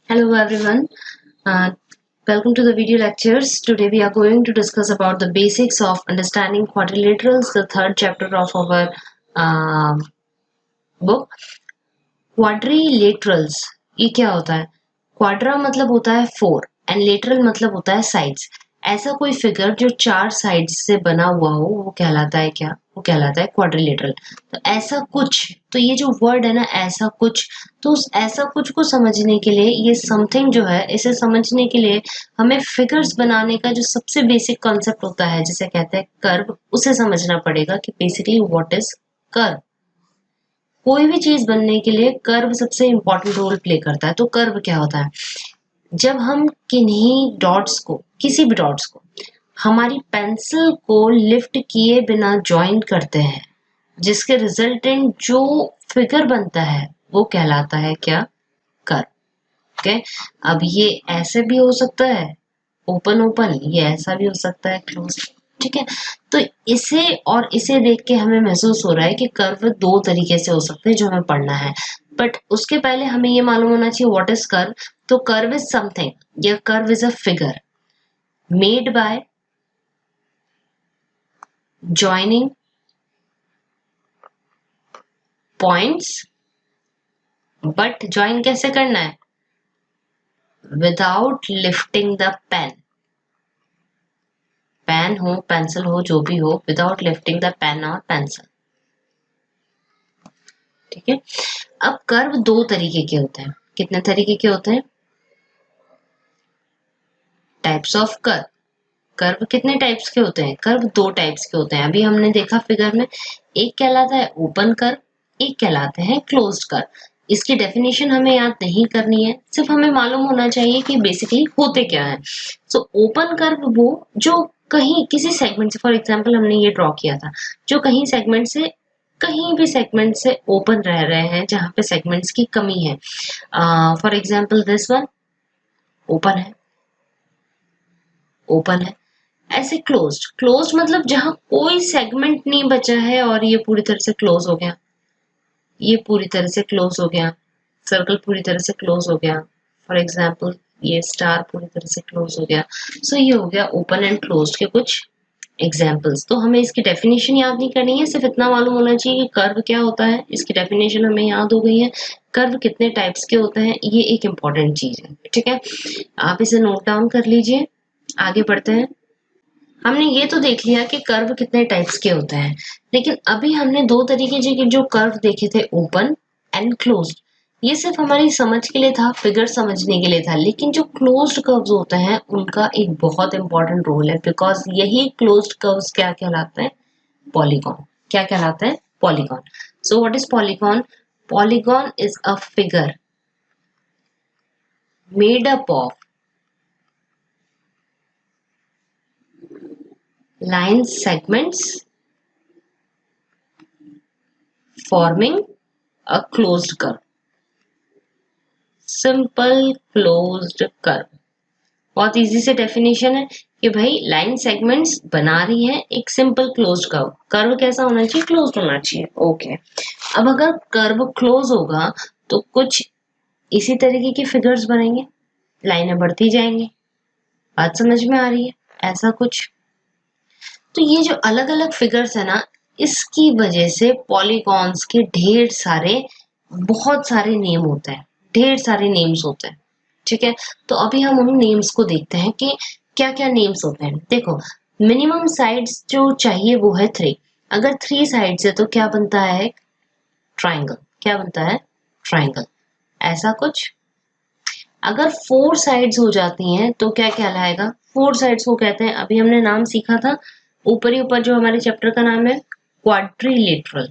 Hello everyone. Uh, Welcome to the video lectures. Today we are going to discuss about the basics of understanding quadrilaterals, the third chapter of our book. Quadrilaterals ये क्या होता है? Quadra मतलब होता है 4 and lateral मतलब होता है साइड्स। ऐसा कोई फिगर जो 4 साइड्स से बना हुआ हो वो कहलाता है क्या? वो कहलाता है क्वाड्रिलेटरल। तो ऐसा कुछ, तो ये जो वर्ड है ना ऐसा कुछ, तो उस ऐसा कुछ को समझने के लिए ये समथिंग जो है इसे समझने के लिए हमें फिगर्स बनाने का जो सबसे बेसिक कॉन्सेप्ट होता है जिसे कहते हैं कर्व, उसे समझना पड़ेगा कि बेसिकली व्हाट इज कर्व। कोई भी चीज बनने के लिए कर्व सबसे इंपॉर्टेंट रोल प्ले करता है। तो कर्व क्या होता है? जब हम किन्हीं डॉट्स को, किसी भी डॉट्स को हमारी पेंसिल को लिफ्ट किए बिना ज्वाइन करते हैं, जिसके रिजल्टेंट जो फिगर बनता है वो कहलाता है क्या? कर्व। ओके, अब ये ऐसे भी हो सकता है ओपन ओपन, ये ऐसा भी हो सकता है क्लोज। ठीक है, तो इसे और इसे देख के हमें महसूस हो रहा है कि कर्व दो तरीके से हो सकते हैं जो हमें पढ़ना है। बट उसके पहले हमें ये मालूम होना चाहिए व्हाट इज कर्व। तो कर्व इज समथिंग या curve is a figure made by joining points. But join कैसे करना है? Without lifting the pen. Pen हो, पेंसिल हो, जो भी हो, विदाउट लिफ्टिंग द पेन और पेंसिल। ठीक है, अब कर्व दो तरीके के होते हैं। कितने तरीके के होते हैं? Types of curve. कर्व कितने टाइप्स के होते हैं? कर्व दो टाइप्स के होते हैं, अभी हमने देखा फिगर में। एक कहलाता है ओपन कर्व, एक कहलाते हैं क्लोज्ड कर्व। इसकी डेफिनेशन हमें याद नहीं करनी है, सिर्फ हमें मालूम होना चाहिए कि बेसिकली होते क्या है। सो ओपन कर्व वो जो कहीं किसी सेगमेंट से, फॉर एग्जांपल हमने ये ड्रॉ किया था, जो कहीं सेगमेंट से, कहीं भी सेगमेंट से ओपन रह रहे हैं जहां पे सेगमेंट्स की कमी है। For example this one open है, ओपन है। ऐसे क्लोज्ड, क्लोज्ड मतलब जहां कोई सेगमेंट नहीं बचा है और ये पूरी तरह से क्लोज हो गया, ये पूरी तरह से क्लोज हो गया, सर्कल पूरी तरह से क्लोज हो गया। फॉर एग्जाम्पल ये स्टार पूरी तरह से क्लोज हो गया। सो ये हो गया ओपन एंड क्लोज्ड के कुछ एग्जाम्पल्स। तो हमें इसकी डेफिनेशन याद नहीं करनी है, सिर्फ इतना मालूम होना चाहिए कि कर्व क्या होता है। इसकी डेफिनेशन हमें याद हो गई है। कर्व कितने टाइप्स के होते हैं ये एक इम्पॉर्टेंट चीज है। ठीक है, आप इसे नोट डाउन कर लीजिए। आगे बढ़ते हैं। हमने ये तो देख लिया कि कर्व कितने टाइप्स के होते हैं, लेकिन अभी हमने दो तरीके के जो कर्व देखे थे, ओपन एंड क्लोज्ड। ये सिर्फ हमारी समझ के लिए था, फिगर समझने के लिए था। लेकिन जो क्लोज्ड कर्व्स होते हैं उनका एक बहुत इंपॉर्टेंट रोल है, बिकॉज यही क्लोज्ड कर्व्स क्या कहलाते हैं? पॉलीगॉन। क्या कहलाते हैं? Polygon. So what is polygon? Polygon is a figure made up of line segments forming a closed curve। Simple closed curve. बहुत इजी से डेफिनेशन है कि भाई लाइन सेगमेंट्स बना रही है एक सिंपल क्लोज्ड कर्व। कर्व कैसा होना चाहिए? क्लोज्ड होना चाहिए। ओके, अब अगर कर्व क्लोज होगा तो कुछ इसी तरीके की फिगर्स बनेंगे, लाइनें बढ़ती जाएंगी। बात समझ में आ रही है? ऐसा कुछ। तो ये जो अलग अलग फिगर्स है ना, इसकी वजह से पॉलीगॉन्स के ढेर सारे, बहुत सारे नेम होते हैं, ढेर सारे नेम्स होते हैं। ठीक है, तो अभी हम उन नेम्स को देखते हैं कि क्या क्या नेम्स होते हैं। देखो, मिनिमम साइड्स जो चाहिए वो है 3। अगर 3 साइड्स है तो क्या बनता है? ट्राइंगल। क्या बनता है? ट्राइंगल। ऐसा कुछ। अगर 4 साइड्स हो जाती हैं तो क्या कहलाएगा? 4 साइड्स को कहते हैं, अभी हमने नाम सीखा था ऊपर ही ऊपर, जो हमारे चैप्टर का नाम है क्वाड्रिलेटरल।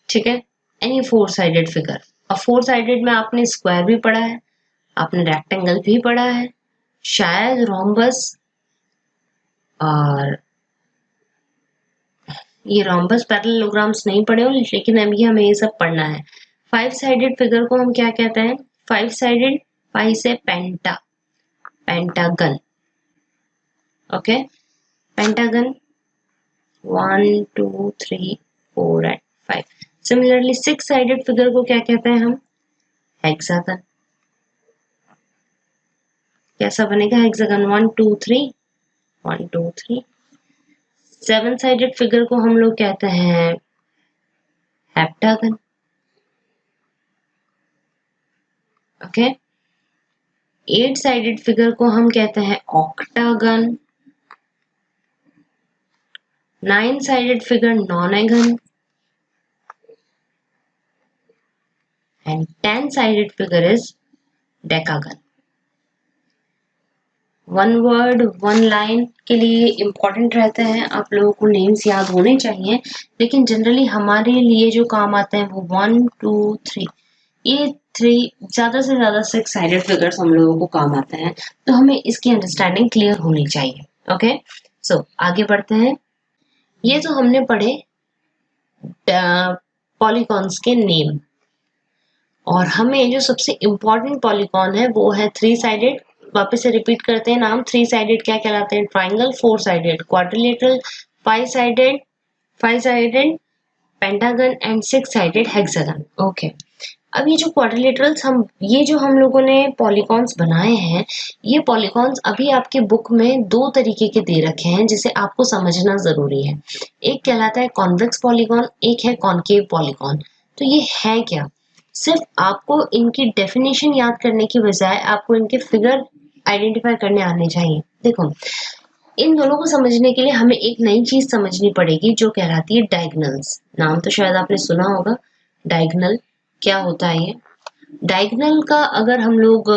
ठीक है, एनी 4 साइडेड फिगर। और 4 साइडेड में आपने स्क्वायर भी पढ़ा है, आपने रेक्टेंगल भी पढ़ा है, शायद रोम्बस, और ये रोम्बस पैरेललोग्राम्स नहीं पढ़े हो, लेकिन अभी हमें ये सब पढ़ना है। 5 साइडेड फिगर को हम क्या कहते हैं? 5 साइडेड, 5 से penta, pentagon. Okay, pentagon 1 2 3 4 and 5। Similarly 6 sided figure को क्या कहते हैं हम? हेक्सागन। कैसा बनेगा हेक्सागन? 1 2 3 1 2 3। 7 साइडेड फिगर को हम लोग कहते हैं हेप्टागन। ओके। 8 साइडेड फिगर को हम कहते हैं octagon. 9 sided figure nonagon and 10 sided figure is decagon. One word one line के लिए इम्पोर्टेंट रहते हैं, आप लोगों को नेम्स याद होने चाहिए, लेकिन जनरली हमारे लिए जो काम आते हैं वो 1 2 3, ये 3 ज्यादा से ज्यादा 6 साइडेड फिगर्स हम लोगों को काम आते हैं, तो हमें इसकी अंडरस्टैंडिंग क्लियर होनी चाहिए। ओके, सो आगे बढ़ते हैं। ये तो हमने पढ़े पॉलीगॉन्स के नेम, और हमें जो सबसे इम्पोर्टेंट पॉलीगॉन है वो है 3 साइडेड। वापस से रिपीट करते हैं नाम। 3 साइडेड क्या कहलाते हैं? Triangle. 4 sided quadrilateral. 5 sided pentagon and 6 sided hexagon. Okay, अब ये जो क्वाड्रिलेटरल्स ये जो हम लोगों ने पॉलीगॉन्स बनाए हैं, ये पॉलीगॉन्स अभी आपके बुक में 2 तरीके के दे रखे हैं जिसे आपको समझना जरूरी है। एक कहलाता है कॉन्वेक्स पॉलीगॉन, एक है कॉनकेव पॉलीगॉन। तो ये है क्या? सिर्फ आपको इनकी डेफिनेशन याद करने की बजाय आपको इनके फिगर आइडेंटिफाई करने आने चाहिए। देखो, इन दोनों को समझने के लिए हमें एक नई चीज समझनी पड़ेगी जो कहलाती है डायगोनल्स। नाम तो शायद आपने सुना होगा, डायगोनल क्या होता है ये? डायगोनल का अगर हम लोग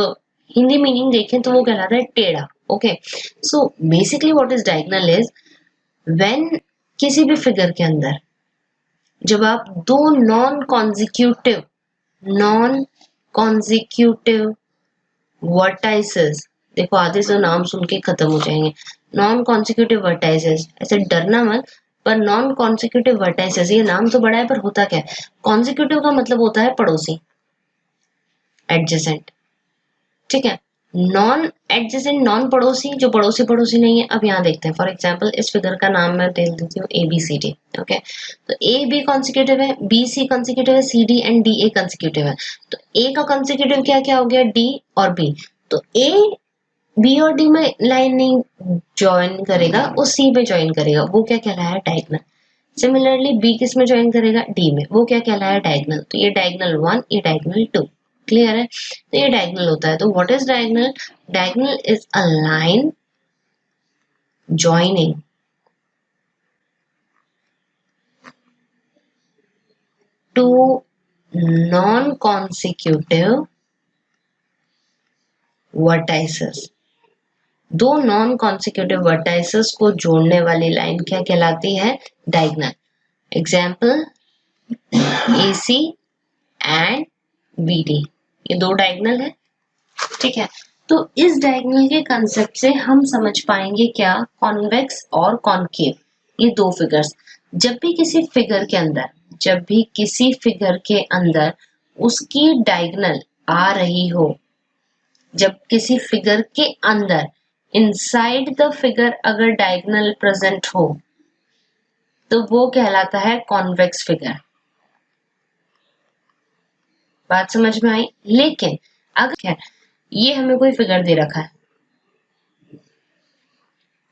हिंदी मीनिंग देखें तो वो कहलाता है टेढ़ा। Okay, so basically what is diagonal is when किसी भी फिगर के अंदर जब आप दो नॉन कॉन्जिक्यूटिव वर्टाइसेस, देखो आधे से नाम सुन के खत्म हो जाएंगे। नॉन कॉन्जिक्यूटिव वर्टाइसेस, ऐसे डरना मत, पर नॉन कॉन्जिक्यूटिव वर्टाइसेस, ये नाम तो बड़ा है पर होता क्या है? कॉन्जिक्यूटिव का मतलब होता है पड़ोसी, एडजेसेंट, ठीक है। नॉन एडजेसेंट, नॉन पड़ोसी, जो पड़ोसी पड़ोसी नहीं है। अब यहाँ देखते हैं, फॉर एग्जाम्पल इस फिगर का नाम मैं दे देती हूँ ABCD। ओके, तो A B कॉन्सिक्यूटिव है, B C कॉन्सिक्यूटिव है, C D and D A consecutive है। तो A का कॉन्सिक्यूटिव क्या क्या हो गया? D और B। तो A B और D में लाइन नहीं ज्वाइन करेगा, वो C में ज्वाइन करेगा, वो क्या कहलाया? डायगोनल। सिमिलरली B किस में ज्वाइन करेगा? D में, वो क्या कहलाया? डायगोनल। तो ये डायगोनल 1, ये डायगोनल 2। क्लियर है? तो ये डायगोनल होता है। तो what is diagonal? Diagonal is a line joining two non-consecutive vertices। दो नॉन कॉन्सिक्यूटिव वर्टाइसेस को जोड़ने वाली लाइन क्या कहलाती है? Diagonal. Example AC and BD, ये दो डायगोनल है, ठीक है। तो इस डायगोनल के कंसेप्ट से हम समझ पाएंगे क्या? कॉन्वेक्स और कॉनकेव, ये दो फिगर्स। जब भी किसी फिगर के अंदर उसकी डायगोनल आ रही हो, जब किसी फिगर के अंदर इनसाइड द फिगर अगर डायगोनल प्रेजेंट हो तो वो कहलाता है कॉन्वेक्स फिगर। बात समझ में आई? लेकिन अगर ये हमें कोई फिगर दे रखा है,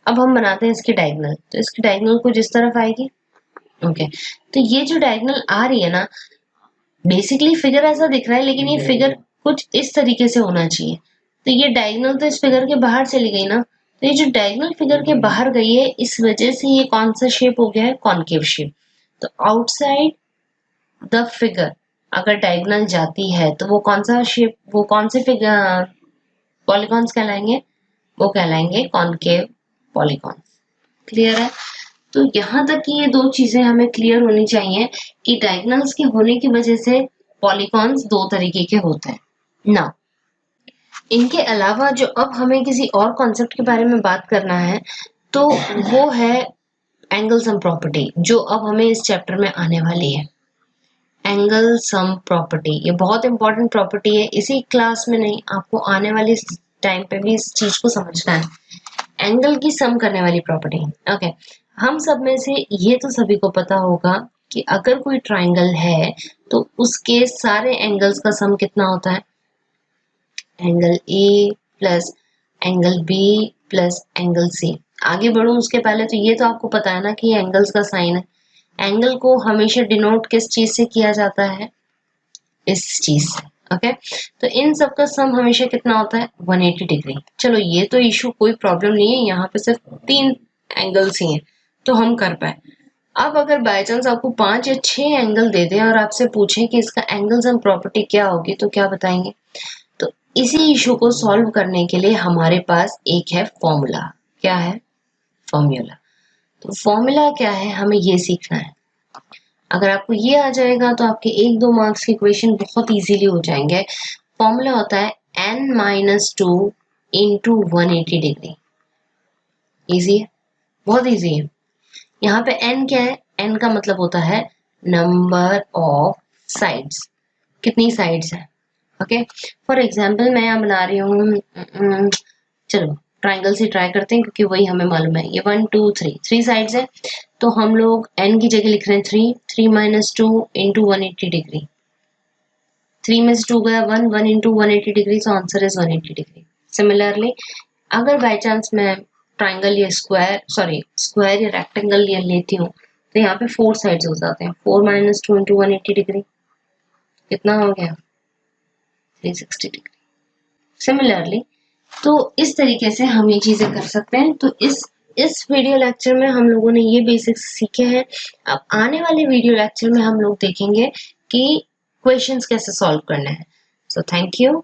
अब हम बनाते हैं इसकी डायगोनल, तो इसकी डायगोनल कुछ इस तरफ आएगी। ओके, तो ये जो डायगोनल आ रही है ना, बेसिकली फिगर ऐसा दिख रहा है लेकिन ये फिगर कुछ इस तरीके से होना चाहिए। तो ये डायगोनल तो इस फिगर के बाहर चली गई ना, तो ये जो डायगोनल फिगर के बाहर गई है, इस वजह से ये कौन सा शेप हो गया है? Concave shape. तो आउटसाइड द फिगर अगर डायगोनल जाती है तो वो कौन सा शेप, वो कौन से फिगर पॉलीगॉन्स कहलाएंगे? वो कहलाएंगे कॉनकेव पॉलीगॉन्स। क्लियर है? तो यहाँ तक कि ये दो चीजें हमें क्लियर होनी चाहिए कि डायगोनल्स के होने की वजह से पॉलीगॉन्स दो तरीके के होते हैं ना। इनके अलावा जो अब हमें किसी और कॉन्सेप्ट के बारे में बात करना है तो वो है एंगल सम प्रॉपर्टी, जो अब हमें इस चैप्टर में आने वाली है। एंगल सम प्रॉपर्टी, ये बहुत इंपॉर्टेंट प्रॉपर्टी है, इसी क्लास में नहीं, आपको आने वाले टाइम पे भी इस चीज को समझना है। एंगल की सम करने वाली प्रॉपर्टी। ओके, हम सब में से ये तो सभी को पता होगा कि अगर कोई ट्राइंगल है तो उसके सारे एंगल्स का सम कितना होता है, angle A plus angle B plus angle C. आगे बढ़ूं उसके पहले तो ये तो आपको पता है ना कि ये एंगल्स का साइन है। एंगल को हमेशा डिनोट किस चीज से किया जाता है, इस चीज से। ओके, तो इन सब का सम हमेशा कितना होता है, 180 डिग्री। चलो ये तो इशू कोई प्रॉब्लम नहीं है, यहाँ पे सिर्फ 3 एंगल्स ही हैं तो हम कर पाए। अब अगर बाय चांस आपको 5 या 6 एंगल दे दे और आपसे पूछें कि इसका एंगल सम प्रॉपर्टी क्या होगी तो क्या बताएंगे। तो इसी इशू को सॉल्व करने के लिए हमारे पास एक है फॉर्मूला। क्या है, फॉर्मूला। तो फॉर्मूला क्या है, हमें ये सीखना है। अगर आपको ये आ जाएगा तो आपके 1-2 मार्क्स के क्वेश्चन बहुत इजीली हो जाएंगे। फॉर्मूला होता है n-2 इंटू 180 डिग्री। इजी है, बहुत इजी है। यहाँ पे n क्या है, n का मतलब होता है नंबर ऑफ साइड्स, कितनी साइड्स है। ओके, फॉर एग्जाम्पल मैं यहाँ बना रही हूँ, चलो ट्राइंगल से ट्राई करते हैं क्योंकि वही हमें मालूम है। ये 1 2 3 साइड्स है तो हम लोग n की जगह लिख रहे हैं 3 माइनस 2 इंटू 180 डिग्री। 3 में से 2 गया 1 into 180 degree, so answer is 180 degree. Similarly अगर बाई चांस मैं ट्राइंगल या स्क्वायर या रेक्टेंगल या लेती हूँ तो यहाँ पे 4 साइड्स हो जाते हैं। 4 माइनस 2 इंटू 180 डिग्री कितना हो गया, 360 डिग्री। सिमिलरली तो इस तरीके से हम ये चीजें कर सकते हैं। तो इस वीडियो लेक्चर में हम लोगों ने ये बेसिक्स सीखे हैं। अब आने वाले वीडियो लेक्चर में हम लोग देखेंगे कि क्वेश्चंस कैसे सॉल्व करने हैं। So thank you.